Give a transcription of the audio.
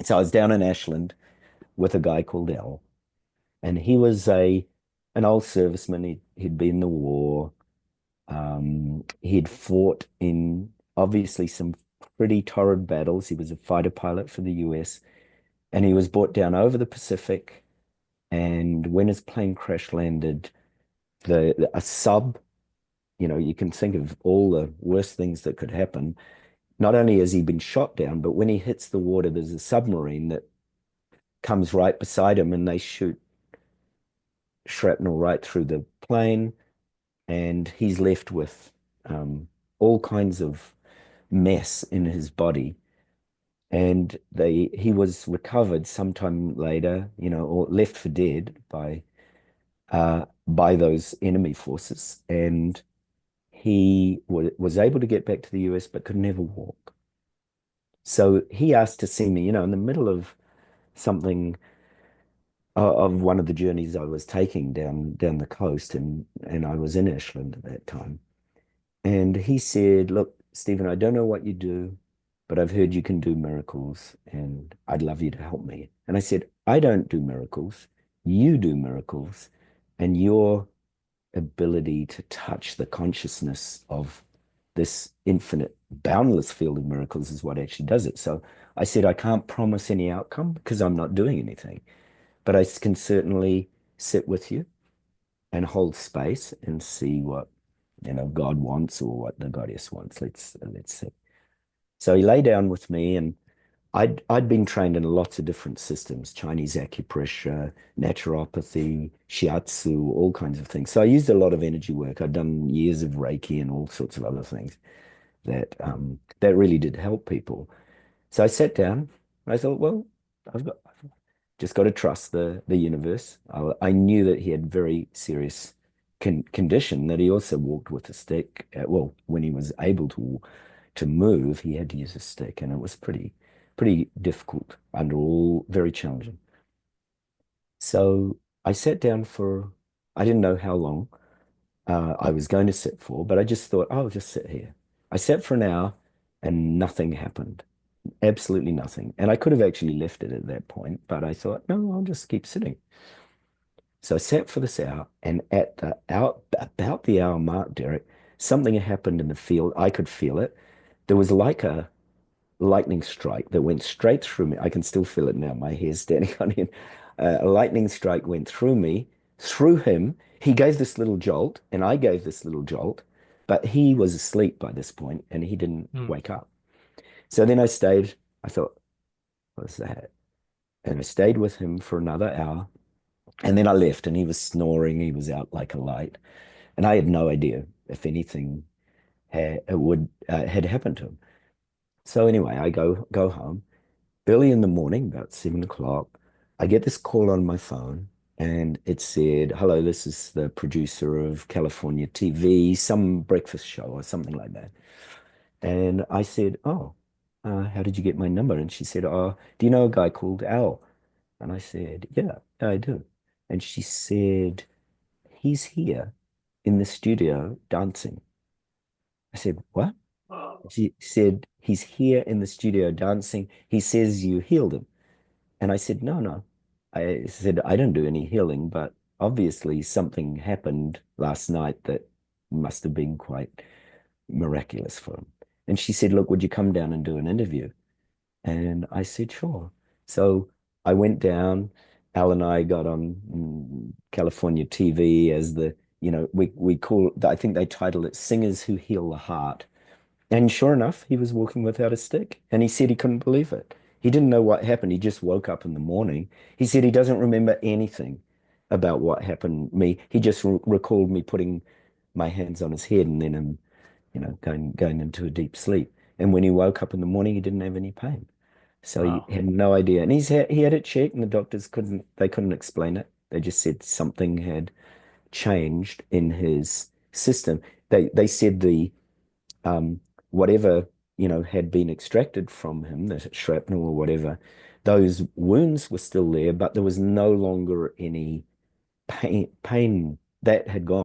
So I was down in Ashland with a guy called Al, and he was a an old serviceman. He'd been in the war. He'd fought in obviously some pretty torrid battles. He was a fighter pilot for the US, and he was brought down over the Pacific. And when his plane crash landed, the a sub, you can think of all the worst things that could happen. Not only has he been shot down, but when he hits the water, there's a submarine that comes right beside him, and they shoot shrapnel right through the plane, and he's left with all kinds of mess in his body. And he was recovered sometime later, or left for dead by those enemy forces. And he was able to get back to the US, but could never walk. So he asked to see me, in the middle of something of one of the journeys I was taking down the coast, and I was in Ashland at that time. And he said, "Look, Stephen, I don't know what you do, but I've heard you can do miracles, and I'd love you to help me." And I said, "I don't do miracles. You do miracles, and your ability to touch the consciousness of this infinite, boundless field of miracles is what actually does it." So I said, "I can't promise any outcome because I'm not doing anything, but I can certainly sit with you and hold space and see what, God wants, or what the goddess wants. Let's see." So he lay down with me, and I'd been trained in lots of different systems: Chinese acupressure, naturopathy, shiatsu, all kinds of things. So I used a lot of energy work. I'd done years of Reiki and all sorts of other things that really did help people. So I sat down and I thought, well, I've just got to trust the universe. I knew that he had very serious condition, that he also walked with a stick. Well, when he was able to move, he had to use a stick, and it was pretty difficult under all, very challenging. So I sat down for, I didn't know how long I was going to sit for, but I just thought, "Oh, I'll just sit here." I sat for an hour and nothing happened. Absolutely nothing. And I could have actually left it at that point, but I thought, no, I'll just keep sitting. So I sat for this hour, and at the hour, about the hour mark, Derek, something happened in the field. I could feel it. There was like a lightning strike that went straight through me. I can still feel it now. My hair's standing on end. A lightning strike went through me, through him. He gave this little jolt, and I gave this little jolt, but he was asleep by this point, and he didn't Mm. wake up. So then I stayed. I thought, "What's that?" And I stayed with him for another hour. And then I left, and he was snoring. He was out like a light. And I had no idea if anything had happened to him. So anyway, I go home. Early in the morning, about 7 o'clock, I get this call on my phone, and it said, "Hello, this is the producer of California TV, some breakfast show or something like that." And I said, "Oh, how did you get my number?" And she said, "Oh, do you know a guy called Al?" And I said, "Yeah, I do." And she said, "He's here in the studio dancing." I said, "What?" She said, "He's here in the studio dancing. He says you healed him." And I said, "No, no." I said, "I don't do any healing, but obviously something happened last night that must have been quite miraculous for him." And she said, "Look, would you come down and do an interview?" And I said, "Sure." So I went down. Al and I got on California TV as we call, I think they titled it Singers Who Heal the Heart. And sure enough, he was walking without a stick. And he said he couldn't believe it. He didn't know what happened. He just woke up in the morning. He said he doesn't remember anything about what happened to me. He just recalled me putting my hands on his head, and then going into a deep sleep. And when he woke up in the morning, he didn't have any pain. So he Wow. had no idea. And he had it checked, and the doctors couldn't explain it. They just said something had changed in his system. They said the um, whatever, had been extracted from him, the shrapnel or whatever, those wounds were still there, but there was no longer any pain that had gone.